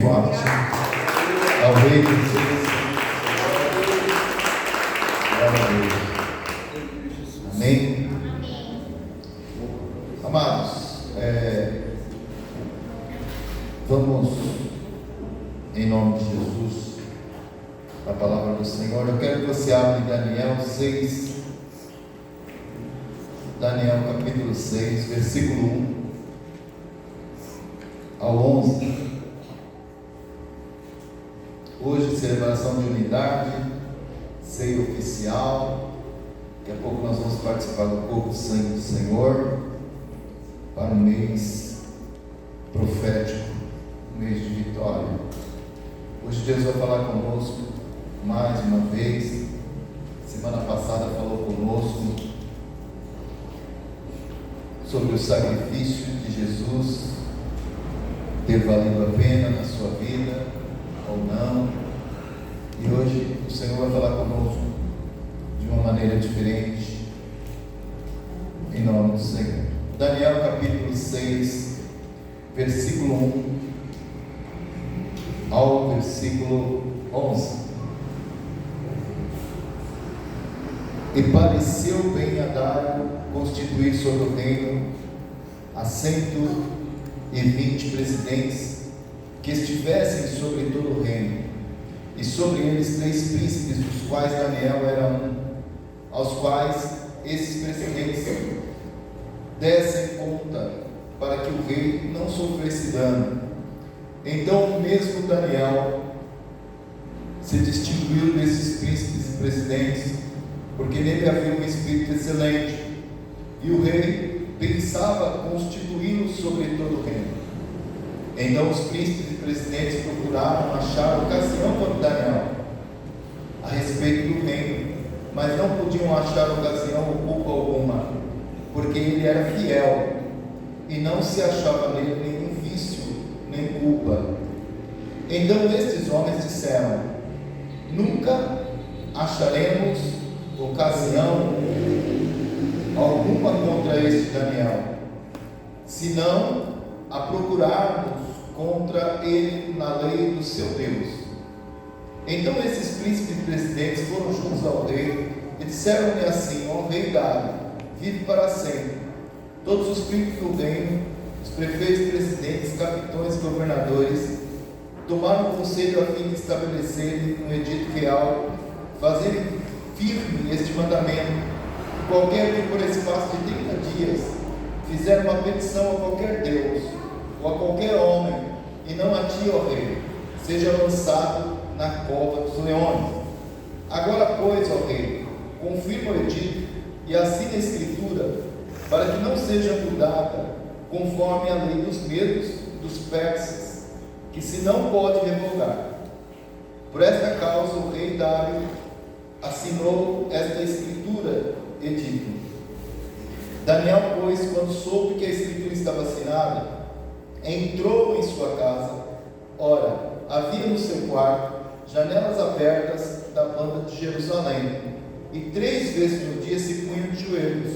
Forte ao Rei dos Reis. Glória a Deus. Amém? Amados, vamos, em nome de Jesus, a palavra do Senhor. Eu quero que você abra em Daniel 6, Daniel capítulo 6, versículo 1 ao 11. Hoje, celebração de unidade, ceia oficial. Daqui a pouco nós vamos participar do corpo de sangue do Senhor para um mês profético, um mês de vitória. Hoje Deus vai falar conosco mais uma vez. Semana passada falou conosco sobre o sacrifício de Jesus ter valido a pena na sua vida ou não, e hoje o Senhor vai falar conosco de uma maneira diferente, em nome do Senhor. Daniel capítulo 6, versículo 1 ao versículo 11. E pareceu bem a Dário constituir sobre o reino a 120 presidentes que estivessem sobre todo o reino, e sobre eles 3 príncipes, dos quais Daniel era um, aos quais esses presidentes dessem conta, para que o rei não sofresse dano. Então o mesmo Daniel se distinguiu desses príncipes e presidentes, porque nele havia um espírito excelente, e o rei pensava constituí-lo sobre todo o reino. Então os príncipes e presidentes procuraram achar ocasião contra Daniel a respeito do reino, mas não podiam achar ocasião ou culpa alguma, porque ele era fiel e não se achava nele nenhum vício nem culpa. Então estes homens disseram: nunca acharemos ocasião alguma contra este Daniel, senão a procurarmos contra ele na lei do seu Deus. Então esses príncipes e presidentes foram juntos ao rei e disseram-lhe assim: ó rei Dário, vive para sempre. Todos os príncipes do reino, os prefeitos, presidentes, capitões, governadores, tomaram conselho a fim de estabelecerem um edito real, fazerem firme este mandamento: qualquer que por espaço de 30 dias fizer uma petição a qualquer Deus ou a qualquer homem, e não a ti, ó rei, seja lançado na cova dos leões. Agora, pois, ó rei, confirma o edito e assina a escritura, para que não seja mudada conforme a lei dos medos dos persas, que se não pode revogar. Por esta causa o rei Dário assinou esta escritura, edito. Daniel, pois, quando soube que a escritura estava assinada, entrou em sua casa. Ora, havia no seu quarto janelas abertas da banda de Jerusalém, e 3 vezes no dia se punha de joelhos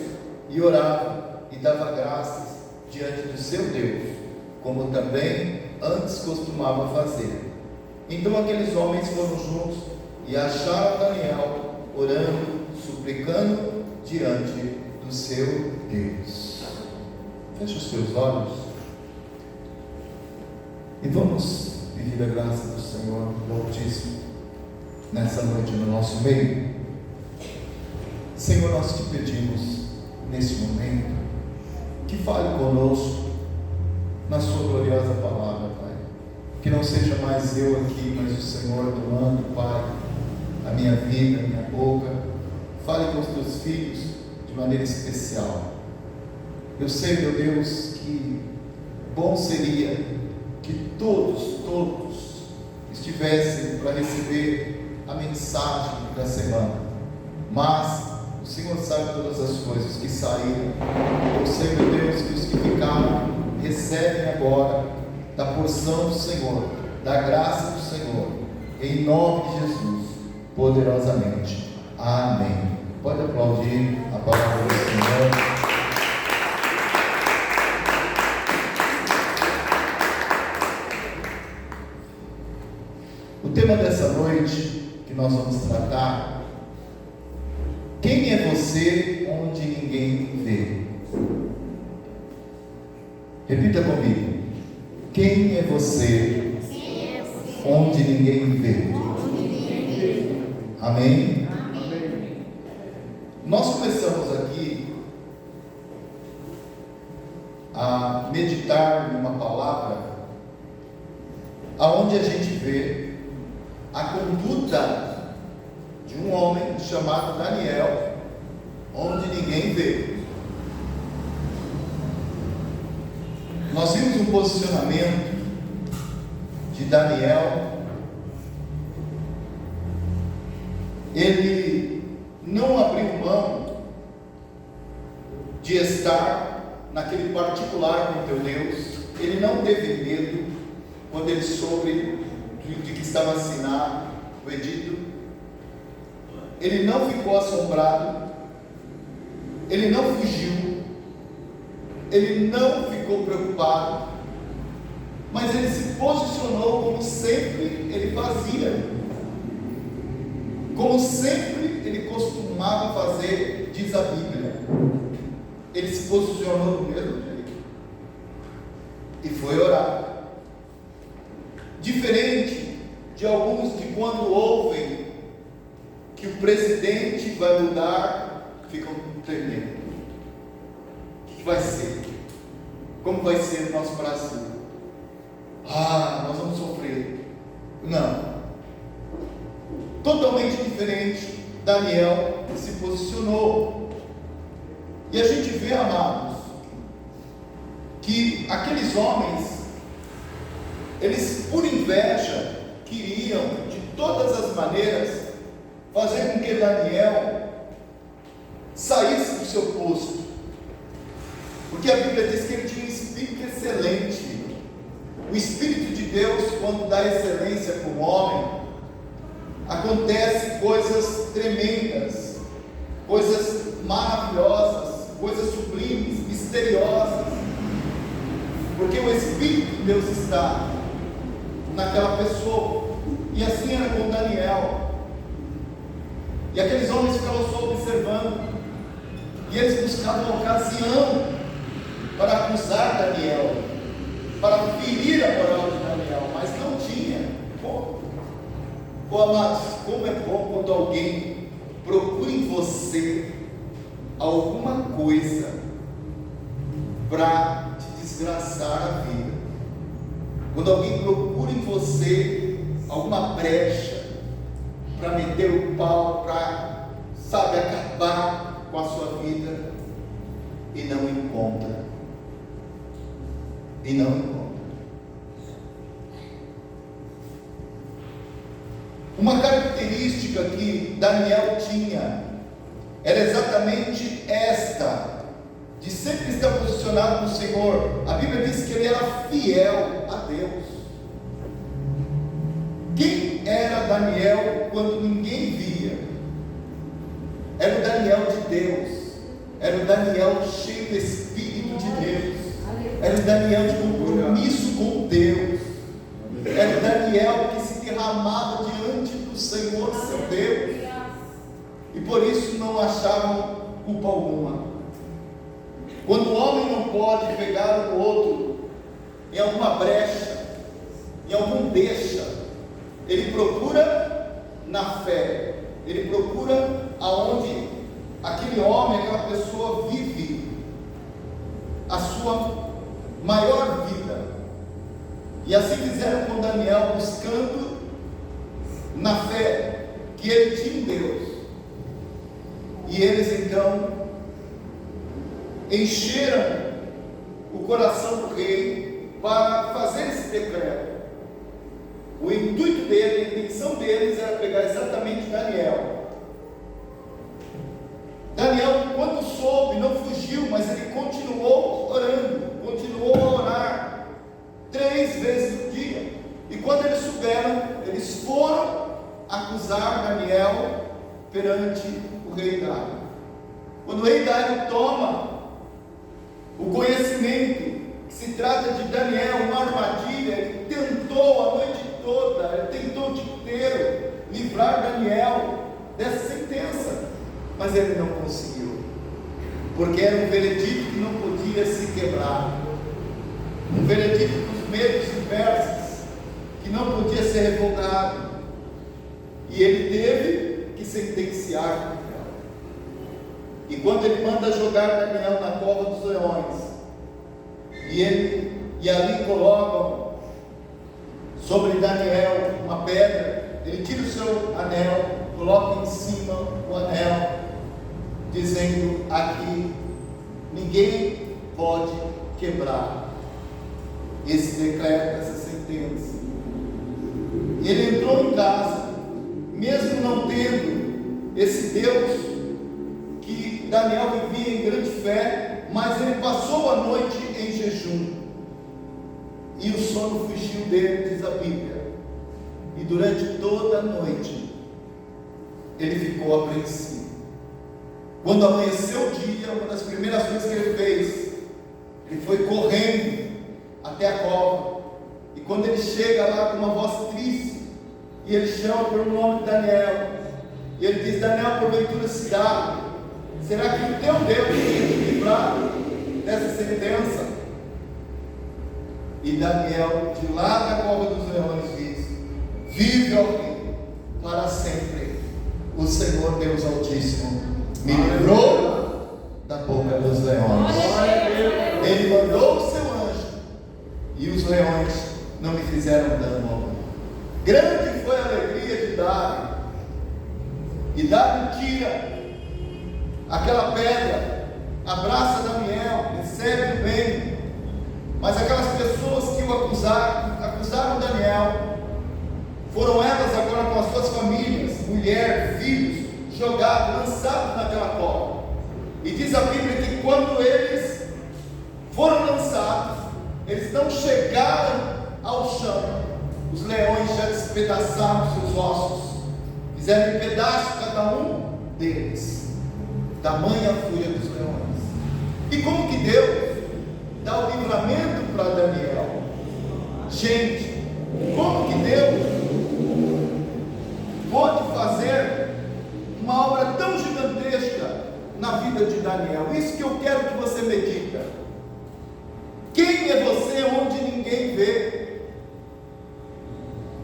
e orava e dava graças diante do seu Deus, como também antes costumava fazer. Então aqueles homens foram juntos e acharam Daniel orando, suplicando diante do seu Deus. Feche os seus olhos e vamos pedir a graça do Senhor do Altíssimo nessa noite no nosso meio. Senhor, nós te pedimos nesse momento que fale conosco na sua gloriosa palavra, Pai. Que não seja mais eu aqui, mas o Senhor tomando, Pai, a minha vida, a minha boca. Fale com os teus filhos de maneira especial. Eu sei, meu Deus, que bom seria que todos estivessem para receber a mensagem da semana, mas o Senhor sabe todas as coisas que saíram. Eu sei, meu Deus, que os que ficaram recebem agora da porção do Senhor, da graça do Senhor, em nome de Jesus, poderosamente. Amém. Pode aplaudir a palavra do Senhor. O tema dessa noite que nós vamos tratar: quem é você onde ninguém vê? Repita comigo: quem é você onde ninguém vê? Amém? Nós começamos aqui a meditar numa palavra aonde a gente vê a conduta de um homem chamado Daniel, onde ninguém vê. Nós vimos um posicionamento de Daniel. Ele não abriu mão de estar naquele particular com teu Deus. Ele não teve medo quando ele soube de que estava assinado o edito. Ele não ficou assombrado, ele não fugiu, ele não ficou preocupado, mas ele se posicionou como sempre ele fazia, como sempre ele costumava fazer, diz a Bíblia. Ele se posicionou do mesmo jeito e foi orar. Diferente de alguns que, quando ouvem que o presidente vai mudar, ficam tremendo. O que vai ser? Como vai ser o nosso Brasil? Nós vamos sofrer. Não. Totalmente diferente. Daniel se posicionou. E a gente vê, amados, que aqueles homens, eles por inveja queriam de todas as maneiras fazer com que Daniel saísse do seu posto, porque a Bíblia diz que ele tinha um espírito excelente. O Espírito de Deus, quando dá excelência para o homem, acontece coisas tremendas, coisas maravilhosas, coisas sublimes, misteriosas, porque o Espírito de Deus está naquela pessoa. E assim era com Daniel. E aqueles homens ficavam só observando, e eles buscavam ocasião para acusar Daniel, para ferir a moral de Daniel, mas não tinha como. Amados, como é bom quando alguém procura em você alguma coisa para te desgraçar a vida. Quando alguém procura em você alguma brecha para meter o pau, para, acabar com a sua vida, e não encontra. Uma característica que Daniel tinha era exatamente esta, de sempre estar posicionado no Senhor. A Bíblia diz que ele era fiel a Deus. Quem era Daniel quando ninguém via? Era o Daniel de Deus, era o Daniel cheio do Espírito de Deus, era o Daniel de compromisso com Deus, era o Daniel que se derramava diante do Senhor, seu Deus, e por isso não achavam culpa alguma. Quando o homem não pode pegar o outro em alguma brecha, em algum deixa, ele procura na fé, ele procura aonde aquele homem, aquela pessoa vive a sua maior vida. E assim fizeram com Daniel, buscando na fé que ele tinha em Deus. E eles então encheram o coração do rei para fazer esse decreto. O intuito dele, a intenção deles era pegar exatamente Daniel. Daniel, quando soube, não fugiu, mas ele continuou orando, continuou a orar 3 vezes no dia. E quando eles souberam, eles foram acusar Daniel perante o rei Dário. Quando o rei Dário toma o conhecimento que se trata de Daniel, uma armadilha, ele tentou a noite toda, ele tentou de mas ele não conseguiu, porque era um veredito que não podia se quebrar, um veredito dos medos e persas, que não podia ser revogado, e ele teve que sentenciar Daniel. E quando ele manda jogar Daniel na cova dos leões, e ali colocam sobre Daniel uma pedra, ele tira o seu anel, coloca em cima o anel, dizendo: aqui ninguém pode quebrar esse decreto, essa sentença. E ele entrou em casa, mesmo não tendo esse Deus que Daniel vivia em grande fé, mas ele passou a noite em jejum, e o sono fugiu dele, diz a Bíblia, e durante toda a noite ele ficou apreensivo. Quando amanheceu o dia, uma das primeiras coisas que ele fez, ele foi correndo até a cova, e quando ele chega lá com uma voz triste, e ele chama pelo nome de Daniel, e ele diz: Daniel, porventura se dá, será que o teu Deus tem te livrado dessa sentença? E Daniel, de lá da cova dos leões, diz: vive, ó Rei, para sempre o Senhor Deus Altíssimo me livrou da boca dos leões. Ele mandou o seu anjo, e os leões não me fizeram dano. Grande foi a alegria de Dário. E Dário tira aquela pedra, abraça Daniel, recebe bem. Mas aquelas pessoas que o acusaram Daniel, foram elas agora com as suas famílias, mulher, filhos, jogados, lançados naquela cova. E diz a Bíblia que quando eles foram lançados, eles não chegaram ao chão, os leões já despedaçaram seus ossos, fizeram em pedaços cada um deles, tamanha fúria dos leões. E como que Deus dá o livramento para Daniel? Gente, como que Deus pode fazer uma obra tão gigantesca na vida de Daniel? Isso que eu quero que você medita. Quem é você onde ninguém vê?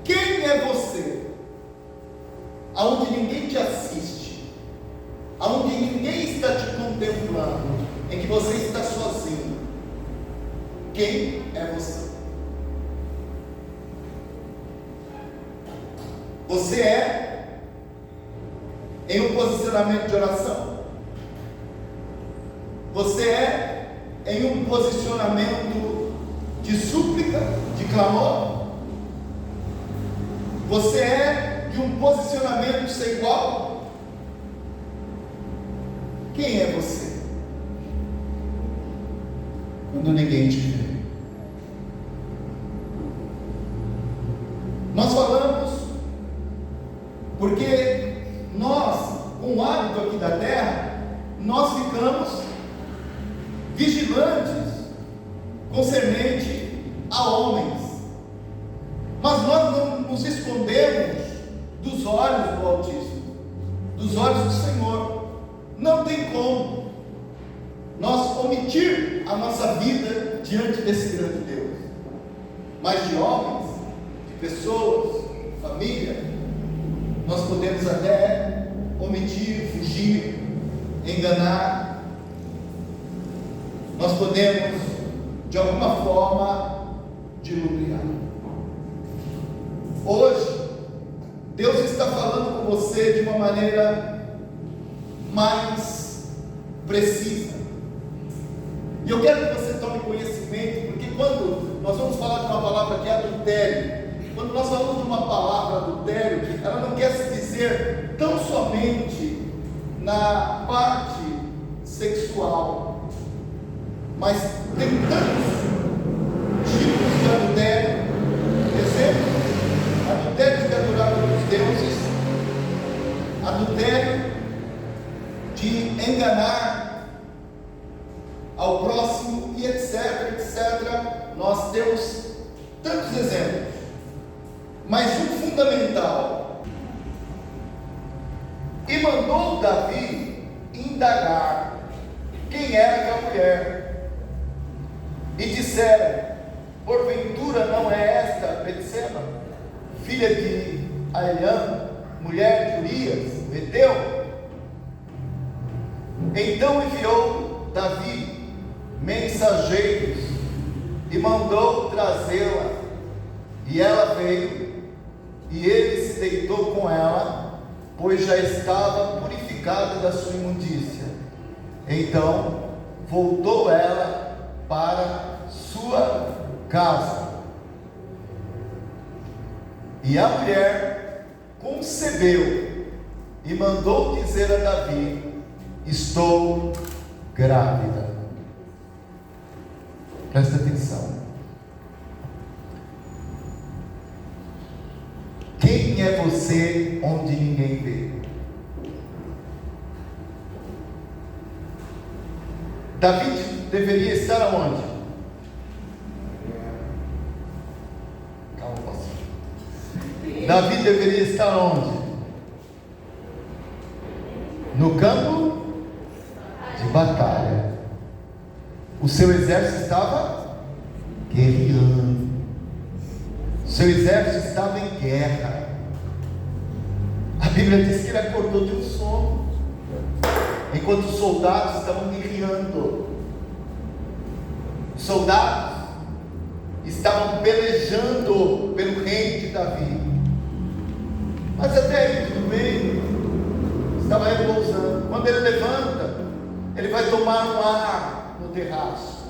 Quem é você aonde ninguém te assiste, aonde ninguém está te contemplando, em que você está sozinho? Quem é você? Você é em um posicionamento de oração? Você é em um posicionamento de súplica, de clamor? Você é de um posicionamento sem igual? Quem é você quando ninguém te vê? Nós falamos porque nós, com o hábito aqui da terra, nós ficamos vigilantes concernente a homens, mas nós não nos escondemos dos olhos do Altíssimo, dos olhos do Senhor. Não tem como nós omitir a nossa vida diante desse grande Deus, mas de homens, de pessoas, família, nós podemos até omitir, fugir, enganar. Nós podemos, de alguma forma, diluviar. Hoje, Deus está falando com você de uma maneira mais precisa. E eu quero que você tome conhecimento, porque quando nós vamos falar de uma palavra que é adultério, quando nós falamos de uma palavra adultério, ela não quer se dizer tão somente na parte sexual, mas tem tantos tipos de adultério. Exemplo, adultério de adorar outros deuses, adultério de enganar ao próximo, e etc, etc. Nós temos tantos exemplos, mas um fundamental. E mandou Davi indagar quem era aquela mulher. E disseram: porventura não é esta Betseba, filha de Aeliã, mulher de Urias, o Heteu? Então enviou Davi mensageiros e mandou trazê-la. E ela veio, e ele se deitou com ela, pois já estava purificada da sua imundícia. Então voltou ela para sua casa. E a mulher concebeu e mandou dizer a Davi: estou grávida. Presta atenção. Quem é você onde ninguém vê? Davi deveria estar aonde? Calma, pastor. Davi deveria estar onde? No campo de batalha. O seu exército estava guerreando. O seu exército estava em guerra. A Bíblia diz que ele acordou de um sono, enquanto os soldados estavam guerreando. Os soldados estavam pelejando pelo reino de Davi. Mas até aí tudo bem, estava repousando. Quando ele levanta, ele vai tomar um ar no terraço.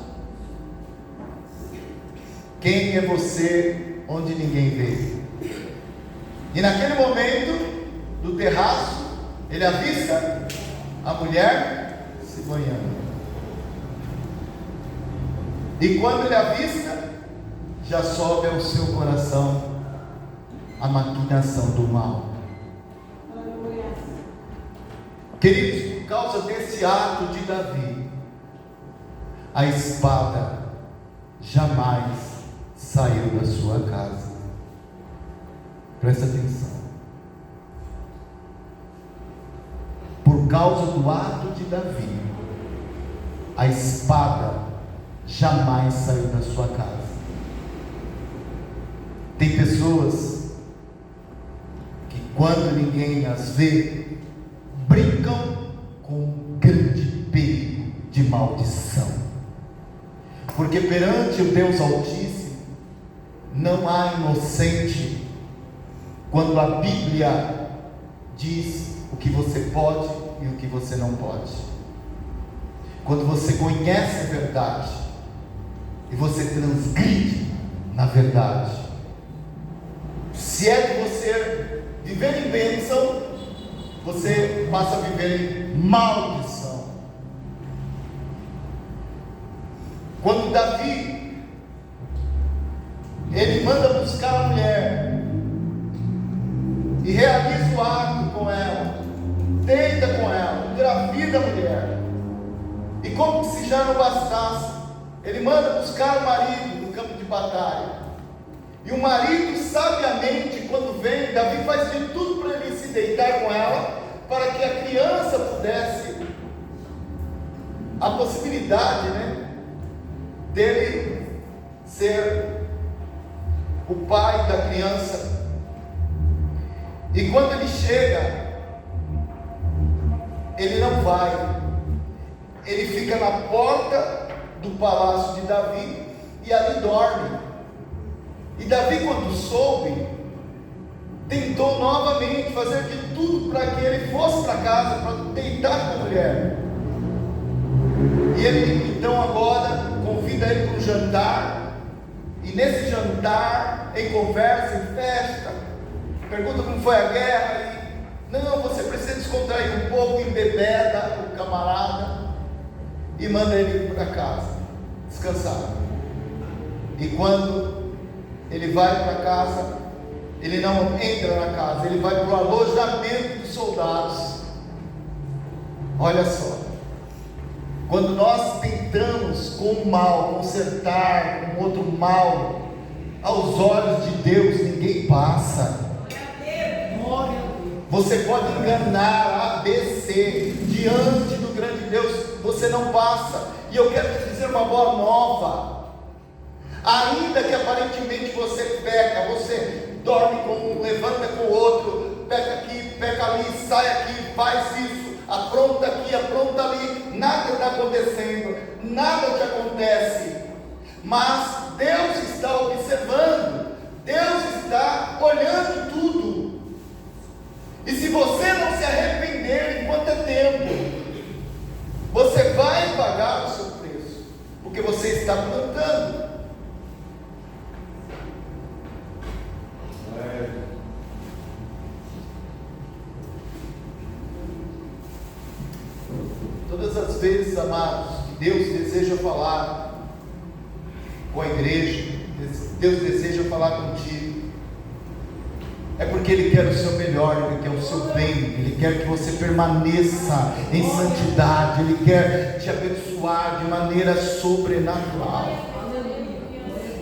Quem é você onde ninguém vê? E naquele momento do terraço, ele avista a mulher se banhando. E quando ele avista, já sobe ao seu coração a maquinação do mal. Queridos, por causa desse ato de Davi, a espada jamais saiu da sua casa. Presta atenção. Por causa do ato de Davi, a espada jamais saiu da sua casa. Tem pessoas que, quando ninguém as vê, brincam com um grande perigo de maldição, porque perante o Deus Altíssimo não há inocente. Quando a Bíblia diz o que você pode e o que você não pode, quando você conhece a verdade e você transgride na verdade, se é de você viver em bênção, você passa a viver em maldição. Quando Davi, ele manda buscar a mulher e realiza o ato com ela, deita com ela, engravida a mulher, e como se já não bastasse, ele manda buscar o marido no campo de batalha. E o marido, sabiamente, quando vem, Davi faz de tudo para ele se deitar com ela, para que a criança pudesse, a possibilidade, dele ser o pai da criança. E quando ele chega, ele não vai, ele fica na porta do palácio de Davi e ali dorme. E Davi, quando soube, tentou novamente fazer de tudo para que ele fosse para casa, para deitar com a mulher. E ele então agora convida ele para um jantar, e nesse jantar, em conversa, em festa, pergunta como foi a guerra, e não, você precisa descontrair um pouco, embebeda o camarada, e manda ele para casa, descansar. E quando ele vai para casa, ele não entra na casa, ele vai para o alojamento dos soldados. Olha só, quando nós tentamos com o mal consertar com outro mal, aos olhos de Deus ninguém passa. Você pode enganar A, B, C, diante do grande Deus, você não passa. E eu quero te dizer uma boa nova. Ainda que aparentemente você peca, você dorme com um, levanta com o outro, peca aqui, peca ali, sai aqui, faz isso, apronta aqui, apronta ali, nada está acontecendo, nada te acontece, mas Deus está observando, Deus está olhando tudo. E se você não se arrepender enquanto é tempo, você vai pagar o seu preço, porque você está plantando. Todas as vezes, amados, que Deus deseja falar com a igreja, Deus deseja falar contigo, é porque Ele quer o seu melhor, Ele quer o seu bem, Ele quer que você permaneça em santidade, Ele quer te abençoar de maneira sobrenatural,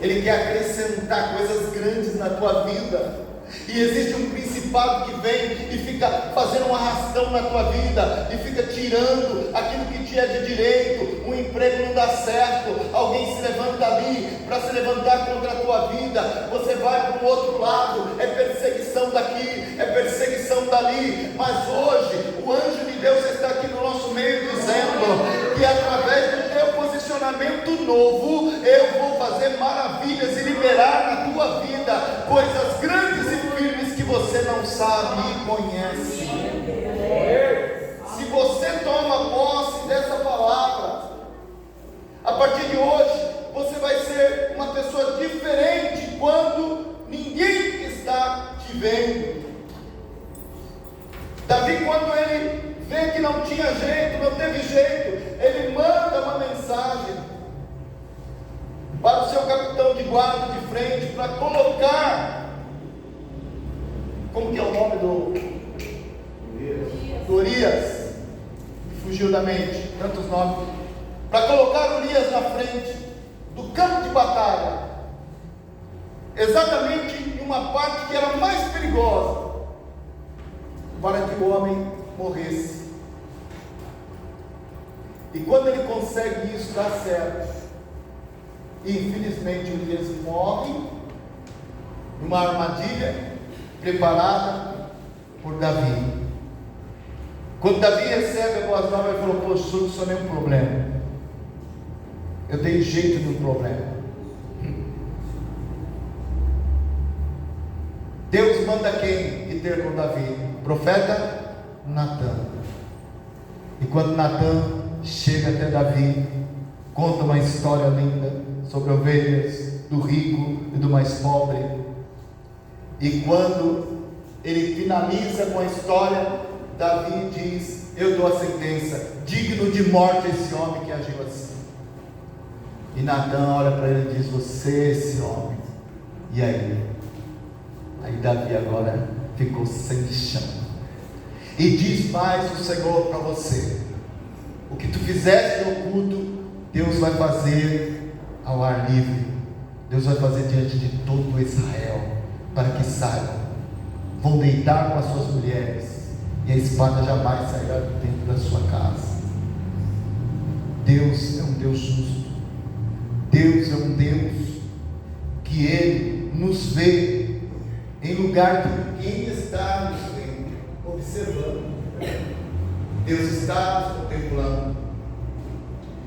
Ele quer acrescentar coisas grandes na tua vida. E existe um principado que vem e fica fazendo um arrastão na tua vida, e fica tirando aquilo que te é de direito. Um emprego não dá certo, alguém se levanta ali para se levantar contra a tua vida, você vai para o outro lado, é perseguição daqui, é perseguição dali. Mas hoje o anjo de Deus está aqui no nosso meio dizendo que através do teu posicionamento novo, eu vou fazer maravilhas e liberar na tua vida coisas grandes e firmes que você não sabe e conhece. Se você toma posse dessa palavra, a partir de hoje você vai ser uma pessoa diferente quando ninguém está te vendo. Davi, quando ele vê que não tinha jeito, não teve jeito, ele manda uma mensagem para o seu capitão de guarda de frente, para colocar, como que é o nome do Urias, fugiu da mente, tantos nomes, para colocar Urias na frente do campo de batalha, exatamente em uma parte que era mais perigosa, para que o homem morresse. E quando ele consegue isso, dá certo. E infelizmente Urias morre numa armadilha preparada por Davi. Quando Davi recebe a boas novas, ele falou: poxa, solucionei um problema, eu dei jeito no problema. Deus manda quem ir ter com Davi? O profeta Natã. E quando Natã chega até Davi, conta uma história linda sobre ovelhas, do rico e do mais pobre. E quando ele finaliza com a história, Davi diz: eu dou a sentença, digno de morte esse homem que agiu assim. E Natã olha para ele e diz: você é esse homem. E aí? Aí Davi agora ficou sem chão. E diz mais o Senhor para você: o que tu fizeste no oculto, Deus vai fazer ao ar livre. Deus vai fazer diante de todo Israel, para que saibam, vão deitar com as suas mulheres, e a espada jamais sairá de dentro da sua casa. Deus é um Deus justo. Deus é um Deus que Ele nos vê em lugar que ninguém está nos vendo, observando. Deus está nos contemplando.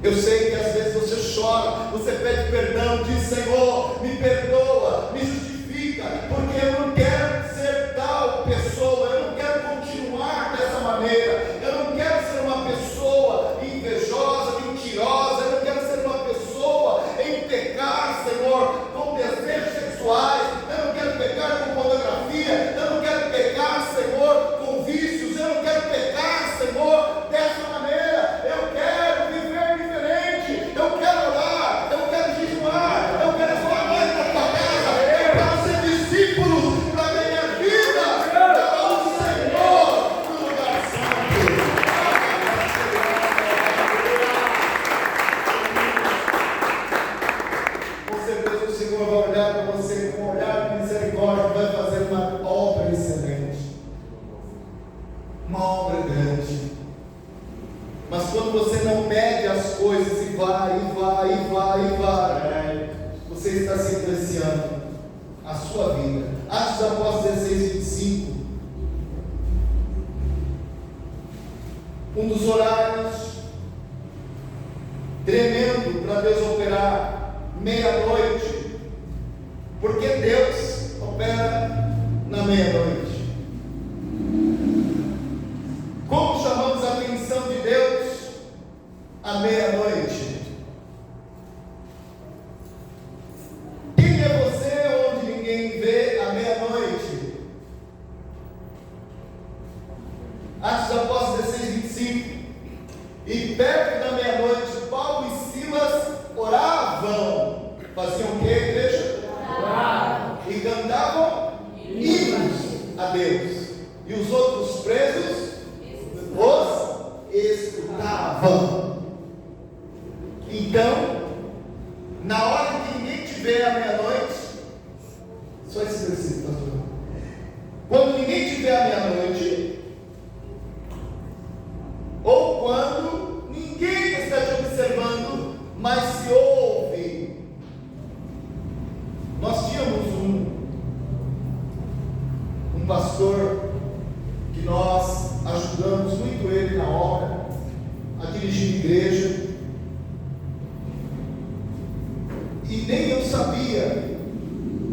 Eu sei que às vezes você chora, você pede perdão, diz: Senhor, me perdoa, me justifica, porque eu não quero ser tal pessoa, eu não quero continuar dessa maneira, eu não quero ser uma pessoa invejosa, mentirosa, eu não quero ser uma pessoa em pecar, Senhor, com desejos sexuais, eu não quero pecar com pornografia, eu não quero pecar, Senhor, com vícios, eu não quero pecar, Senhor, dessa maneira. Eu quero viver diferente, eu quero orar, eu quero jejuar, eu quero falar mais na tua casa, eu quero ser discípulo Apóstolos 16, 25. Um dos horários tremendo para Deus operar, meia-noite, porque Deus opera na meia-noite. Como chamamos a atenção de Deus à meia-noite? Quem é você onde ninguém vê à meia-noite? Atos dos Apóstolos 16, 25. E perto da meia-noite, Paulo e Silas oravam. Faziam o que, igreja? Oravam. E cantavam hinos a Deus. E os outros presos os escutavam. Então, na hora que ninguém tiver à meia-noite, só esse versículo, pastor. Quando ninguém tiver à meia-noite, ou quando ninguém está te observando, mas se ouve. Nós tínhamos um pastor que nós ajudamos muito ele na obra, a dirigir igreja, e nem eu sabia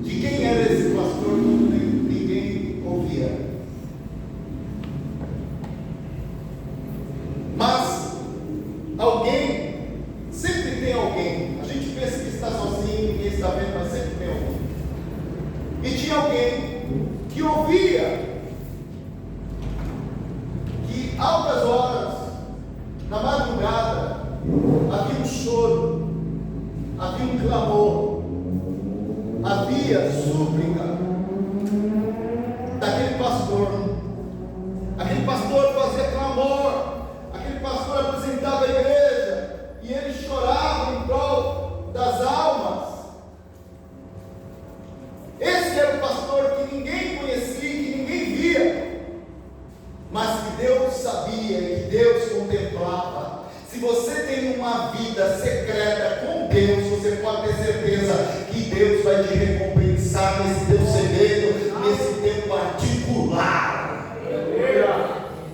de quem era esse pastor quando ninguém ouvia. Mas alguém, sempre tem alguém. A gente pensa que está sozinho, ninguém está vendo, mas sempre tem alguém. E tinha alguém que ouvia que altas horas, na madrugada, havia um choro, havia um clamor, havia súplica daquele pastor. Aquele pastor fazia clamor. Aquele pastor apresentava a igreja e ele chorava em prol das almas. Esse era o pastor que ninguém conhecia, que ninguém via, mas que Deus sabia e que Deus contemplava. Se você tem uma vida secreta com Deus, você pode ter certeza que Deus vai te recompensar nesse teu segredo, nesse teu particular.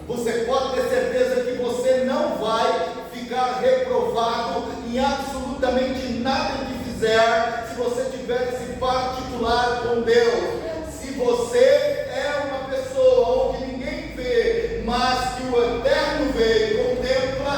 Você pode ter certeza que você não vai ficar reprovado em absolutamente nada que fizer, se você tiver esse particular com Deus. Se você é uma pessoa onde ninguém vê, mas que o Eterno vê e contempla,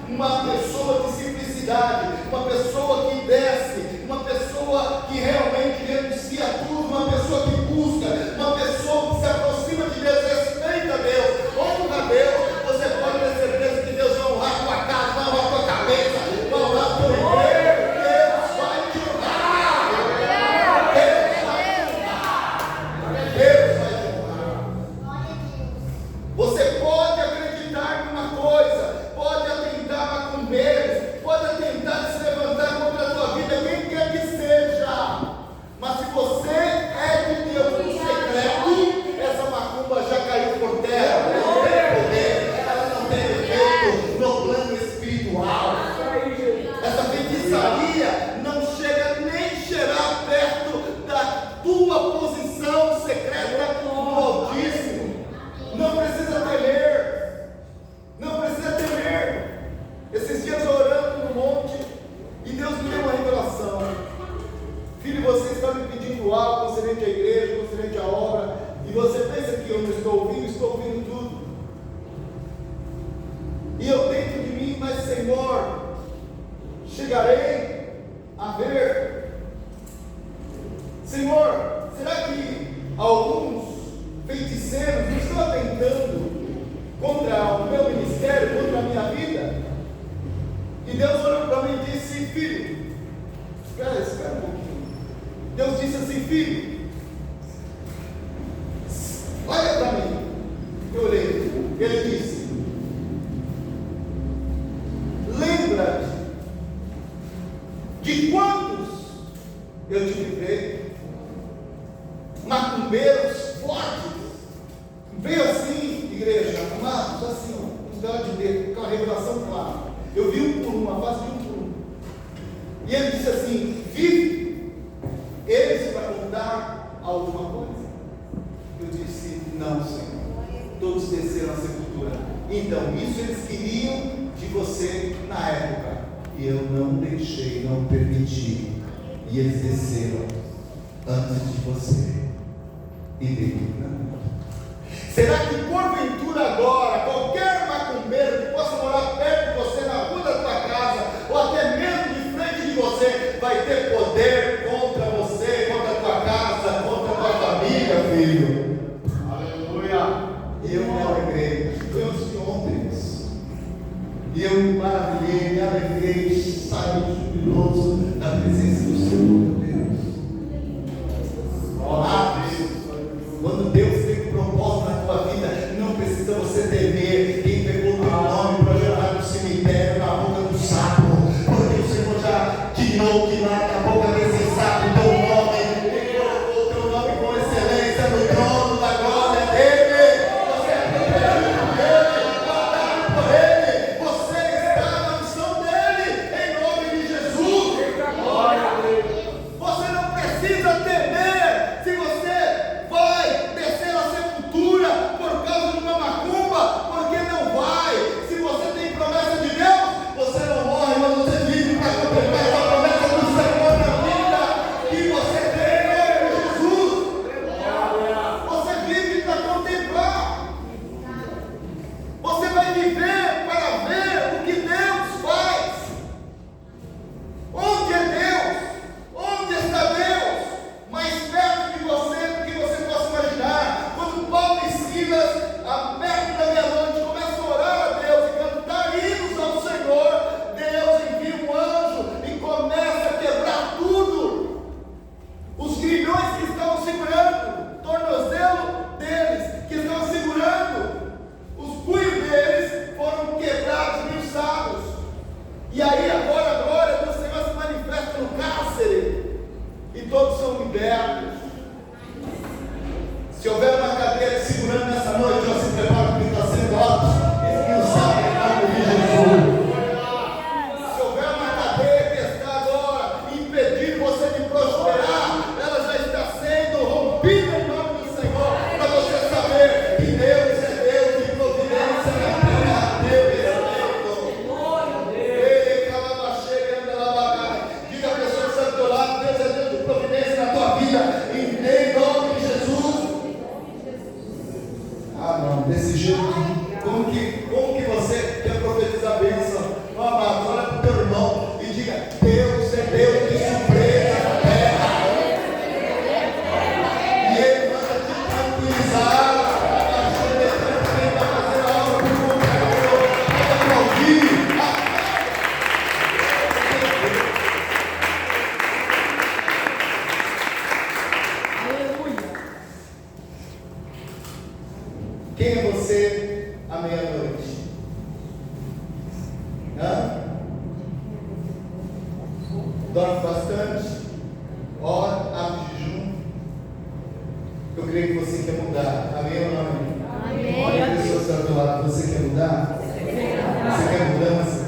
uma pessoa de simplicidade, uma pessoa que desce, uma pessoa que realmente renuncia a tudo, uma pessoa que busca, uma pessoa que se aproxima de Deus, respeita Deus, honra Deus, você pode ter certeza que Deus vai honrar a tua casa, vai honrar a tua cabeça, vai honrar a tua igreja. Deus vai te honrar. Deus vai te honrar. Deus vai te honrar. Você pode acreditar numa coisa, pode atentar macumbeiros, pode atentar se levantar contra a tua vida, quem quer que seja, mas se você é de Deus no secreto, essa macumba já caiu por terra. Ela não tem poder, ela não tem efeito no plano espiritual. Essa feitiçaria não chega nem cheirar perto da tua posição secreta no Altíssimo. Não precisa temer, não precisa temer. Esses dias eu orando no monte, e Deus me deu uma revelação. Filho, você está me pedindo algo concernente à igreja, concernente à obra, e você pensa que eu não estou ouvindo tudo. E eu dentro de mim, mas Senhor, chegarei a ver. Senhor, será que alguns feiticeiros não estão atentando contra o meu ministério, contra a minha vida? E Deus olhou para mim e disse: filho, espera um pouquinho. Deus disse assim: filho, olha para mim. Eu olhei. Ele disse: lembra-te de quantos eu te livrei, macumbeiros fortes. Veio assim, igreja, arrumados, assim, uns dedos de dedo, com a revelação clara. Eu vi um por um, a face de um por um. E ele disse assim: vive eles para contar a última coisa. todos desceram à sepultura. Então, isso eles queriam de você na época. E eu não deixei, não permiti. E eles desceram antes de você. E dele. Será que porventura agora, qualquer macumbeiro que possa morar perto de você, na rua da tua casa, ou até mesmo de frente de você, vai ter poder contra você, contra a tua casa, contra a tua família, filho? Aleluia! Eu me alegrei. Foi antes de ontem isso. E eu me maravilhei, me alegrei, saí jubiloso da presença do Senhor, meu Deus. Ah, Deus. Quando Deus tem um propósito na tua vida, não precisa você temer quem pegou teu nome para jogar no cemitério, na boca do sapo, porque o Senhor já tirou que lá na boca desse sapo teu nome, Ele colocou teu nome com excelência no trono da glória dele. Você é protegido por Ele, guardado por Ele, você está na missão dele, em nome de Jesus. Você não precisa temer se você vai descer à sepultura por causa de uma macumba, porque não vai. Se você tem promessa de Deus, você não morre, mas você vive para contemplar a promessa do Senhor na vida que você tem em nome de Jesus. Você vive para contemplar. Você vai viver para ver o que Deus faz. Onde é Deus? Onde está Deus? Mais perto de você do que você possa imaginar. Quando Paulo e Silas, perto da meia-noite, começam a orar a Deus e cantar hinos ao Senhor, Deus envia um anjo e começa a quebrar tudo. Os grilhões que estavam segurando, o tornozelo deles, que estavam segurando, os punhos deles foram quebrados, esmiuçados. E aí agora a glória do Senhor se manifesta no cárcere e todos são libertos. Se houver uma cadeira te segurando nessa noite, ó, se prepara porque está sendo alto, esmiuçado em nome de Jesus. Se houver uma cadeia que está agora impedindo você de prosperar, ela já está sendo rompida em nome do Senhor, para você saber que Deus é Deus de providência na terra, Deus é Deus. Diga a pessoa que está do teu lado, Deus é Deus de providência na tua vida, em nome de Jesus. Ah, não, desse jeito, como que você quer profetizar a bênção? Não, amado, olha para o teu irmão e diga: Deus é Deus de surpresa na terra. E Ele manda te tranquilizar. Ele vai fazer a obra por conta do ouvir. Quem é você à meia-noite? Dorme bastante? Ora, abre jejum? Eu creio que você quer mudar. Amém ou não? Amém. Olha a pessoa que está do teu lado. Você quer mudar? Você quer mudança?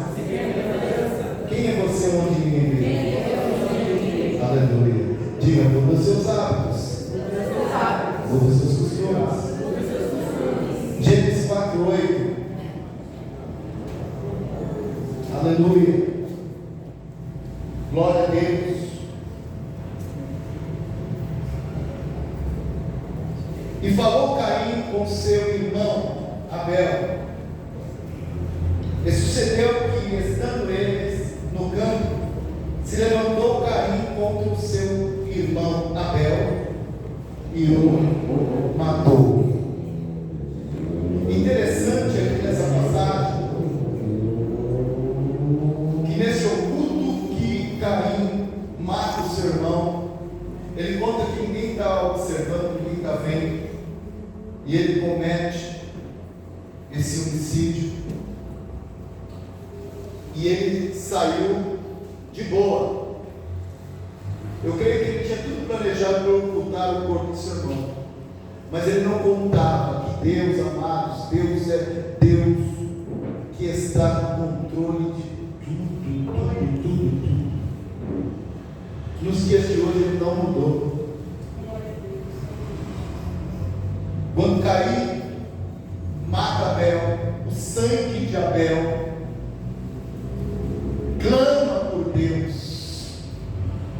Quem é você onde ninguém vê? Aleluia. Diga: muda os seus hábitos. Muda os seus costumes. Gênesis 4:8. Aleluia. Glória a Deus. E falou Caim com seu irmão Abel. E sucedeu que, estando eles no campo, se levantou Caim contra o seu irmão Abel e o matou. Interessante aqui nessa passagem que nesse oculto que Caim mata o seu irmão, ele conta que ninguém está observando, ninguém está vendo, e ele comete esse homicídio, e ele saiu de boa. Eu creio que ele tinha tudo planejado para ocultar o corpo do seu irmão, mas ele não contava que Deus, amados, Deus é Deus que está no controle de tudo. Nos dias de hoje ele não mudou. Quando Caim sangue de Abel, clama por Deus,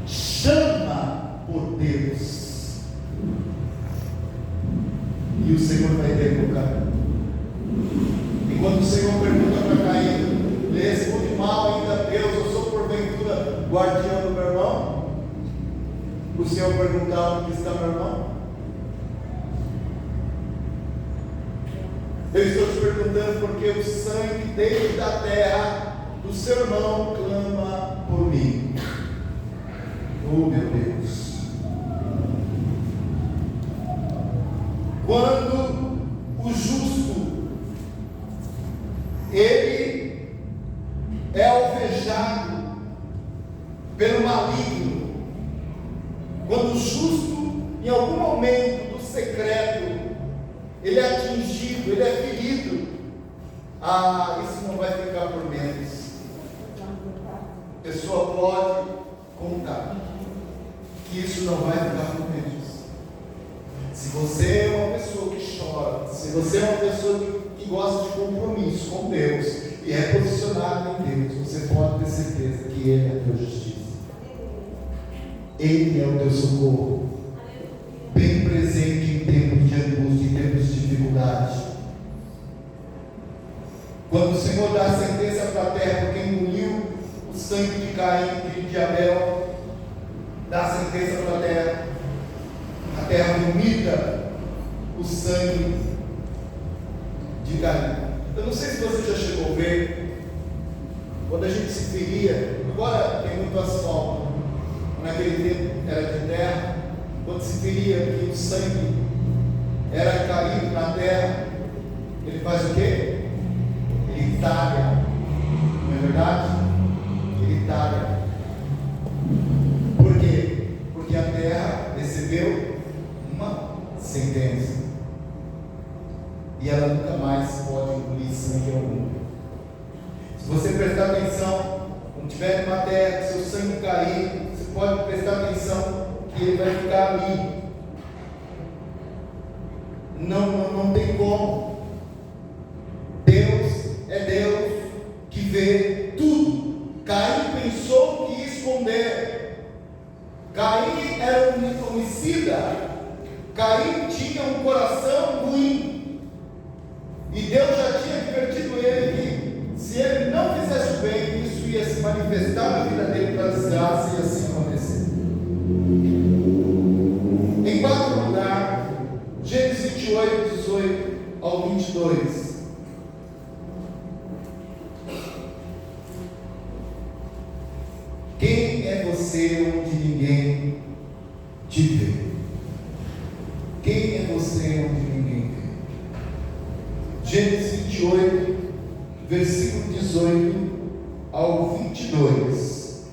chama por Deus, e o Senhor vai derrotar. E quando o Senhor pergunta para Caim: lês muito mal ainda Deus, eu sou porventura guardião do meu irmão? O Senhor pergunta: onde está meu irmão? Eu estou te perguntando porque o sangue desde a terra do seu irmão clama por mim. Oh meu Deus! Quando o justo ele é alvejado pelo maligno, quando o justo em algum momento do secreto ele é atingido, ele é ferido, isso não vai ficar por menos. A pessoa pode contar que isso não vai ficar por menos. Se você é uma pessoa que chora, se você é uma pessoa que gosta de compromisso com Deus e é posicionado em Deus, você pode ter certeza que Ele é a tua justiça, Ele é o teu socorro, bem presente em tempos de angústia, em tempos de dificuldade. Quando o Senhor dá a sentença para a terra, porque engoliu o sangue de Caim e de Abel, dá a sentença para a terra vomita o sangue de Caim. Eu não sei se você já chegou a ver, quando a gente se feria, agora tem muito asfalto, naquele tempo era de terra, quando se feria que o sangue era caído na terra, ele faz o quê? Ele talha, não é verdade? Ele talha. Por quê? Porque a terra recebeu uma sentença e ela nunca mais pode engolir sangue algum. Se você prestar atenção, quando tiver numa terra, se o sangue cair, você pode prestar atenção que ele vai ficar ali. Não tem como. Deus é Deus que vê tudo. Caim pensou que ia esconder. Caim era um homicida. Caim tinha um coração ruim. E Deus já tinha advertido ele que se ele não fizesse o bem, isso ia se manifestar na vida dele para desgraça, e assim acontecer. Em quarto lugar, Gênesis 28, 18 ao 22. Quem é você onde ninguém te vê? Quem é você onde ninguém vê? Gênesis 28, versículo 18 ao 22.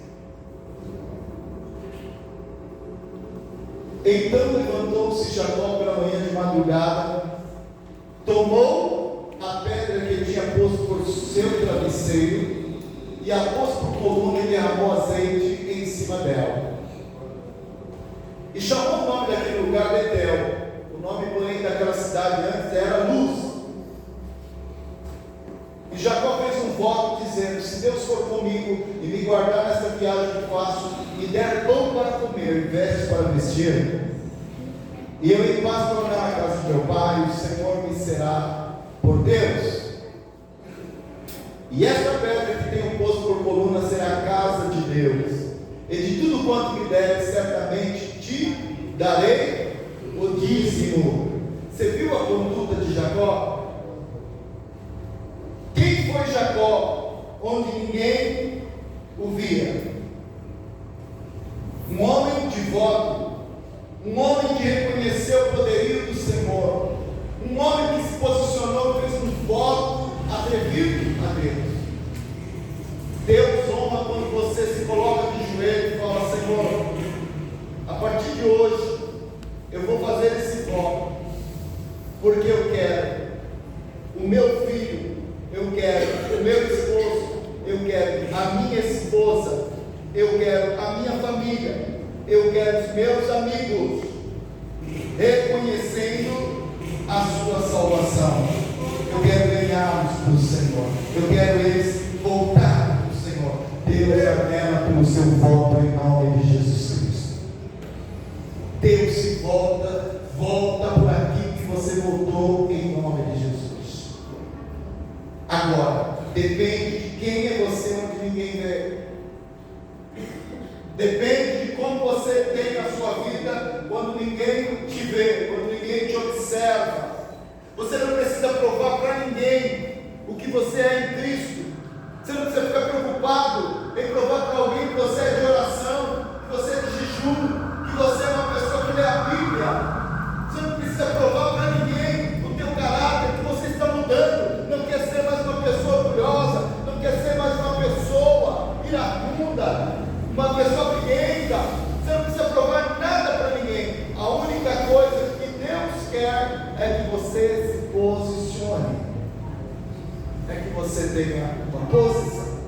Então levantou-se Jacó pela manhã de madrugada, tomou a pedra que ele tinha posto por seu travesseiro e a pôs por coluna e derramou azeite em cima dela. E chamou o nome daquele lugar Betel. O nome, porém, daquela cidade antes era Luz. E Jacó fez um voto dizendo: se Deus for comigo e me guardar nesta viagem que faço, e der pão para comer e vestes para vestir, e eu em paz tornar a casa de meu pai, o Senhor me será por Deus. E esta pedra que tenho posto por coluna será a casa de Deus, e de tudo quanto me deres, certamente te darei o dízimo. Você viu a conduta de Jacó? Quem foi Jacó onde ninguém o via? Um homem devoto, um homem que reconheceu o poderio do Senhor, um homem que se posicionou e fez um voto atrevido a Deus. Deus honra quando você se coloca de joelho e fala: Senhor, a partir de hoje eu vou fazer esse voto, porque eu quero o meu filho, eu quero o meu esposo, eu quero a minha esposa, eu quero a minha família, eu quero os meus amigos, reconhecendo a sua salvação. Eu quero ganhá-los para o Senhor. Eu quero eles voltar para o Senhor. Deus anela pelo seu voto em nome de Jesus Cristo. Deus se volta por aquilo que você votou em nome de Jesus. Agora, depende de quem é você onde ninguém vê. Depende de como você tem a sua vida quando ninguém te vê, quando ninguém te observa. Você não precisa provar para ninguém o que você é em Cristo. Você não precisa ficar preocupado em provar para alguém que você é de oração, que você é de jejum, que você é uma pessoa que lê a Bíblia. Você não precisa provar para ninguém o teu caráter, que você está mudando. Não quer ser mais uma pessoa orgulhosa, não quer ser mais uma pessoa iracunda, uma pessoa briguenta. Você não precisa provar nada para ninguém. A única coisa que Deus quer é que você se posicione, é que você tenha uma posição,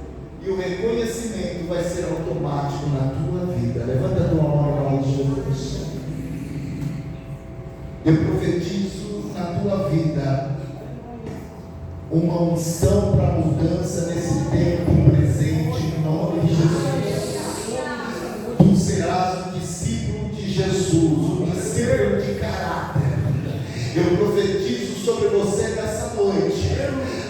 e o reconhecimento vai ser automático na tua vida. Levanta a tua mão em nome de Jesus. Eu profetizo na tua vida uma unção para mudança nesse tempo presente, em nome de Jesus. Tu serás um discípulo de Jesus, um discípulo de caráter. Eu profetizo sobre você nessa noite,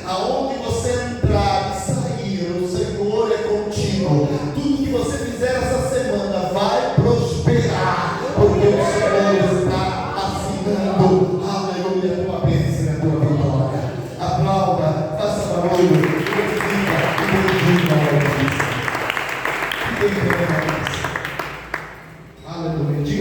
aonde você entrar e sair, o Senhor é contigo. Tudo que você fizer essa semana vai prosperar, porque o Senhor está assinando, aleluia, a tua bênção e a tua vitória. Aplauda, faça barulho, glorifica e bendiga a Deus. Fiquem bem.